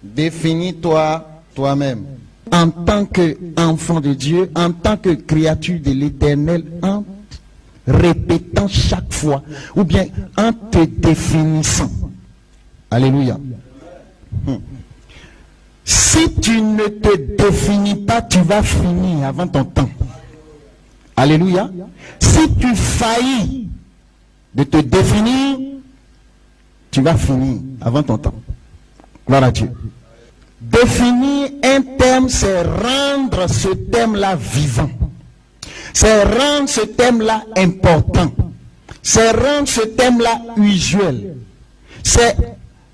Définis-toi toi-même. En tant qu'enfant de Dieu, en tant que créature de l'Éternel, en répétant chaque fois, ou bien en te définissant. Alléluia. Si tu ne te définis pas, tu vas finir avant ton temps. Alléluia. Si tu faillis de te définir, tu vas finir avant ton temps. Gloire à Dieu. Définir un thème, c'est rendre ce thème-là vivant. C'est rendre ce thème-là important. C'est rendre ce thème-là usuel. C'est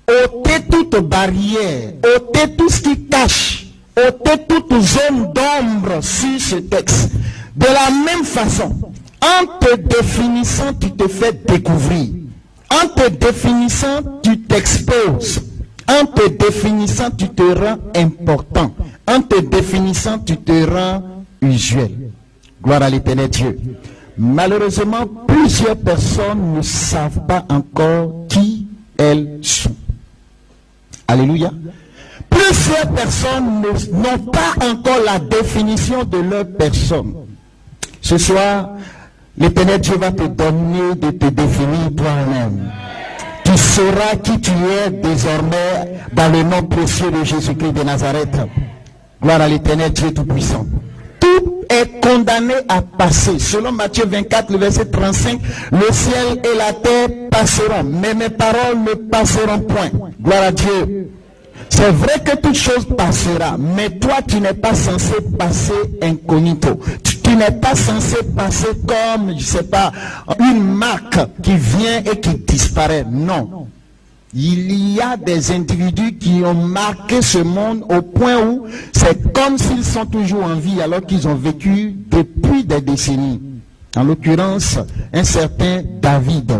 ôter toute barrière, ôter tout ce qui cache, ôter toute zone d'ombre sur ce texte. De la même façon, en te définissant, tu te fais découvrir. En te définissant, tu t'exposes. En te définissant, tu te rends important. En te définissant, tu te rends usuel. Gloire à l'Éternel Dieu. Malheureusement, plusieurs personnes ne savent pas encore qui elles sont. Alléluia. Plusieurs personnes n'ont pas encore la définition de leur personne. Ce soir, l'Éternel Dieu va te donner de te définir toi-même. Tu sauras qui tu es désormais dans le nom précieux de Jésus-Christ de Nazareth. Gloire à l'Éternel Dieu Tout-Puissant. Tout est condamné à passer. Selon Matthieu 24, le verset 35, le ciel et la terre passeront, mais mes paroles ne passeront point. Gloire à Dieu. C'est vrai que toute chose passera, mais toi tu n'es pas censé passer incognito. Tu n'es pas censé passer comme, je sais pas, une marque qui vient et qui disparaît. Non. Il y a des individus qui ont marqué ce monde au point où c'est comme s'ils sont toujours en vie alors qu'ils ont vécu depuis des décennies. En l'occurrence, un certain David.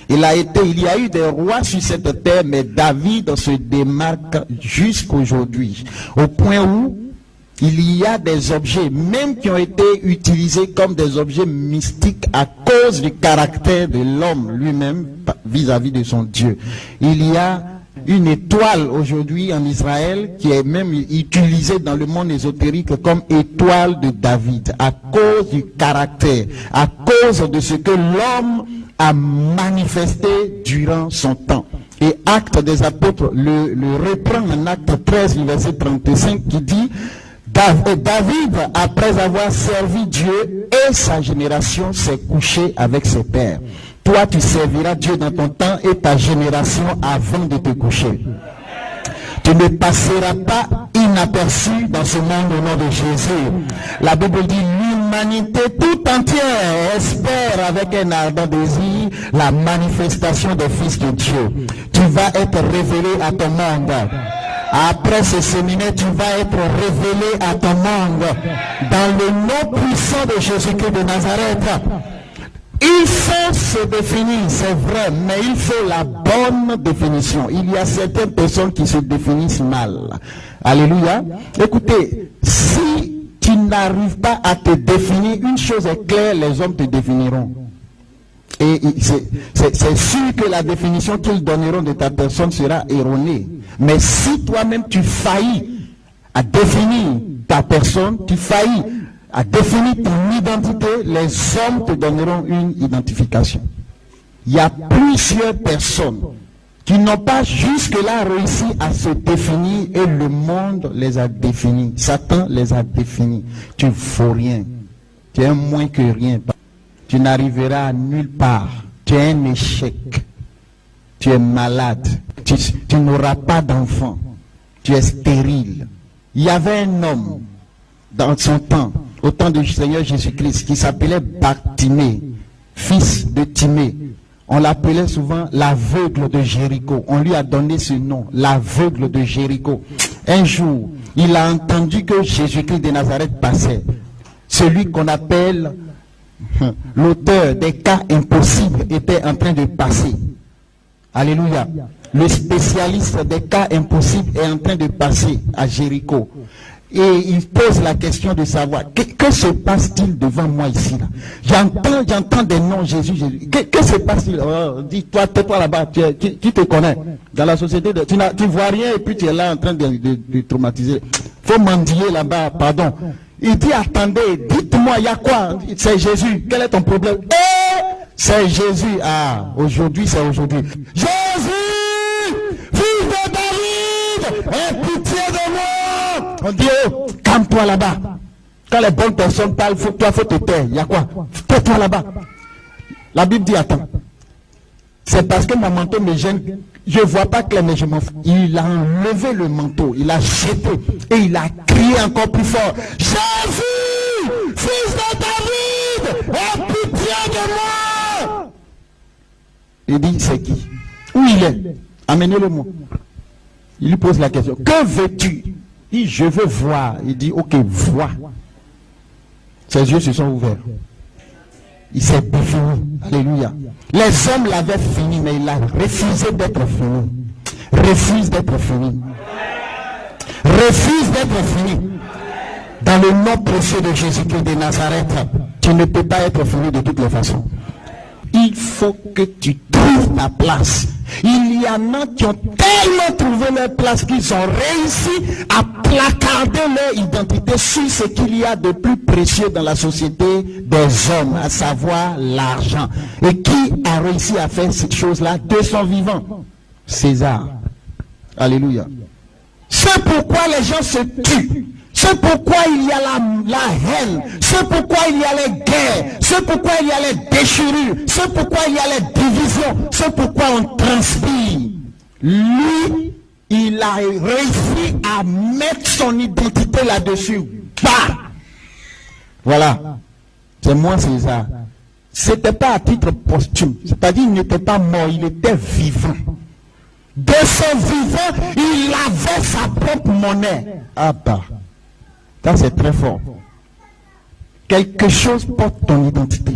Il y a eu des rois sur cette terre, mais David se démarque jusqu'aujourd'hui. Au point où il y a des objets, même qui ont été utilisés comme des objets mystiques à cause du caractère de l'homme lui-même vis-à-vis de son Dieu. Il y a une étoile aujourd'hui en Israël qui est même utilisée dans le monde ésotérique comme étoile de David à cause du caractère, à cause de ce que l'homme a manifesté durant son temps. Et Actes des Apôtres le reprend en Acte 13, verset 35 qui dit David, après avoir servi Dieu et sa génération, s'est couché avec ses pères. Toi, tu serviras Dieu dans ton temps et ta génération avant de te coucher. Tu ne passeras pas inaperçu dans ce monde au nom de Jésus. La Bible dit l'humanité tout entière espère avec un ardent désir la manifestation des fils de Dieu. Tu vas être révélé à ton monde. Après ce séminaire, tu vas être révélé à ton monde dans le nom puissant de Jésus-Christ de Nazareth. Il faut se définir, c'est vrai, mais il faut la bonne définition. Il y a certaines personnes qui se définissent mal. Alléluia. Écoutez, si tu n'arrives pas à te définir, une chose est claire, les hommes te définiront. Et c'est sûr que la définition qu'ils donneront de ta personne sera erronée. Mais si toi-même tu faillis à définir ta personne, tu faillis à définir ton identité, les hommes te donneront une identification. Il y a plusieurs personnes qui n'ont pas jusque-là réussi à se définir et le monde les a définis. Satan les a définis. Tu ne vaux rien. Tu es moins que rien. Tu n'arriveras à nulle part. Tu es un échec. Tu es malade. Tu n'auras pas d'enfant. Tu es stérile. Il y avait un homme dans son temps, au temps du Seigneur Jésus-Christ, qui s'appelait Bartimée, fils de Timée. On l'appelait souvent l'aveugle de Jéricho. On lui a donné ce nom, l'aveugle de Jéricho. Un jour, il a entendu que Jésus-Christ de Nazareth passait. Celui qu'on appelle l'auteur des cas impossibles était en train de passer. Alléluia. Le spécialiste des cas impossibles est en train de passer à Jéricho. et il pose la question de savoir que se passe-t-il devant moi ici là. J'entends des noms Jésus. Que se passe-t-il? Dis-toi, tais-toi là-bas, tu te connais. Dans la société, tu vois rien et puis tu es là en train de traumatiser. Faut mendier là-bas, pardon. Il dit, attendez, dites-moi, il y a quoi? C'est Jésus, quel est ton problème? C'est Jésus. Ah, aujourd'hui, c'est aujourd'hui. Jésus, fils de David, aie pitié de moi. On dit, oh, calme-toi là-bas. Quand les bonnes personnes parlent, faut te taire. Il y a quoi? Tais-toi là-bas. La Bible dit, attends. C'est parce que mon manteau me gêne. Je ne vois pas clair, mais je m'en fous. Il a enlevé le manteau, il a jeté et il a crié encore plus fort. Jésus, fils de David, aie pitié de moi. Il dit, c'est qui? Où il est? Amenez-le-moi. Il lui pose la question. Que veux-tu? Il dit, je veux voir. Il dit, ok, vois. Ses yeux se sont ouverts. Il s'est défini. Alléluia. Les hommes l'avaient fini, mais il a refusé d'être fini. Refuse d'être fini. Refuse d'être fini. Dans le nom précieux de Jésus-Christ de Nazareth, tu ne peux pas être fini de toutes les façons. Il faut que tu trouves ta place. Il y en a qui ont tellement trouvé leur place qu'ils ont réussi à placarder leur identité sur ce qu'il y a de plus précieux dans la société des hommes, à savoir l'argent. Et qui a réussi à faire cette chose-là de son vivant? César. Alléluia. C'est pourquoi les gens se tuent. C'est pourquoi il y a la haine. C'est pourquoi il y a les guerres. C'est pourquoi il y a les déchirures. C'est pourquoi il y a les divisions. C'est pourquoi on transpire. Lui, il a réussi à mettre son identité là-dessus. Bah! Voilà. C'est moi, César. C'était pas à titre posthume. C'est-à-dire qu'il n'était pas mort, il était vivant. De son vivant, il avait sa propre monnaie. Ah bah. Ça c'est très fort. Quelque chose porte ton identité.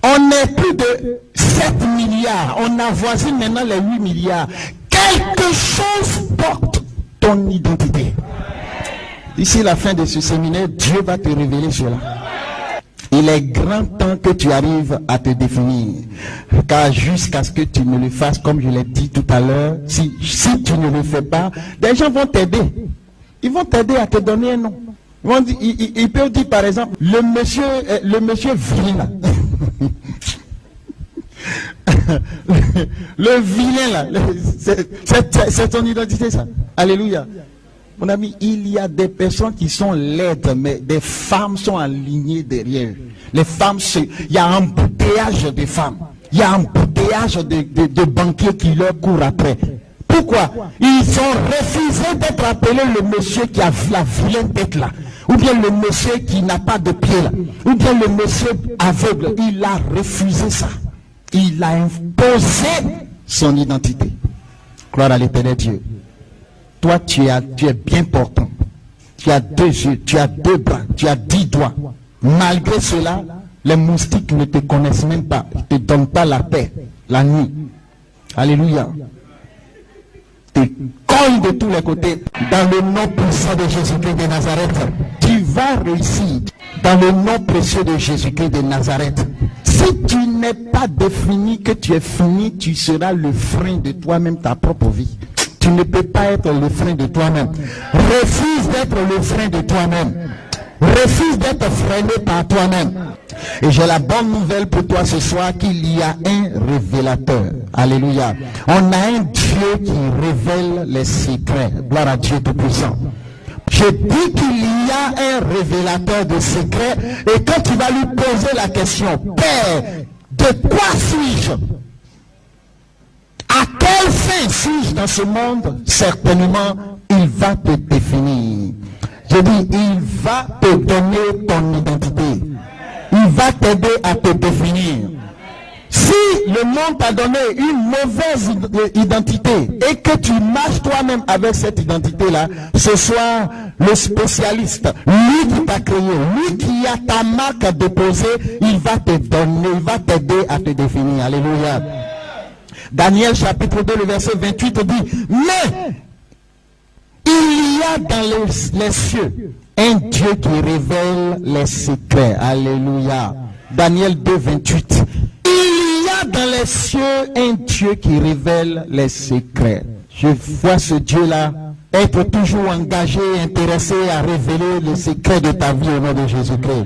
On est plus de 7 milliards. On avoisine maintenant les 8 milliards. Quelque chose porte ton identité. D'ici la fin de ce séminaire, Dieu va te révéler cela. Il est grand temps que tu arrives à te définir. Car jusqu'à ce que tu ne le fasses, comme je l'ai dit tout à l'heure, si tu ne le fais pas, des gens vont t'aider. Ils vont t'aider à te donner un nom. Ils peuvent dire par exemple, le monsieur vilain. Le vilain là, c'est ton identité ça. Alléluia. Mon ami, il y a des personnes qui sont laides, mais des femmes sont alignées derrière. Les femmes, il y a un embouteillage de femmes. Il y a un embouteillage de banquiers qui leur courent après. Pourquoi? Ils ont refusé d'être appelés le monsieur qui a la vilaine tête là. Ou bien le monsieur qui n'a pas de pied là. Ou bien le monsieur aveugle. Il a refusé ça. Il a imposé son identité. Gloire à l'Éternel Dieu. Toi, tu es bien portant. Tu as 2 yeux, tu as 2 bras, tu as 10 doigts. Malgré cela, les moustiques ne te connaissent même pas. Ils ne te donnent pas la paix la nuit. Alléluia. Te cognent de tous les côtés. Dans le nom puissant de Jésus-Christ de Nazareth, tu vas réussir. Dans le nom précieux de Jésus-Christ de Nazareth. Si tu n'es pas défini que tu es fini, tu seras le frein de toi-même, ta propre vie. Tu ne peux pas être le frein de toi-même. Refuse d'être le frein de toi-même. Refuse d'être freiné par toi-même. Et j'ai la bonne nouvelle pour toi ce soir qu'il y a un révélateur. Alléluia. On a un Dieu qui révèle les secrets. Gloire à Dieu Tout-Puissant. Je dis qu'il y a un révélateur de secrets. Et quand tu vas lui poser la question, Père, de quoi suis-je? À quelle fin suis-je dans ce monde? Certainement, il va te définir. Je dis, il va te donner ton identité. Il va t'aider à te définir. Si le monde t'a donné une mauvaise identité et que tu marches toi-même avec cette identité-là, ce soir, le spécialiste, lui qui t'a créé, lui qui a ta marque à déposer, il va te donner, il va t'aider à te définir. Alléluia. Daniel chapitre 2, le verset 28 dit, mais y a dans les cieux un Dieu qui révèle les secrets. Alléluia. Daniel 2, 28. Il y a dans les cieux un Dieu qui révèle les secrets. Je vois ce Dieu-là être toujours engagé, intéressé à révéler les secrets de ta vie au nom de Jésus-Christ.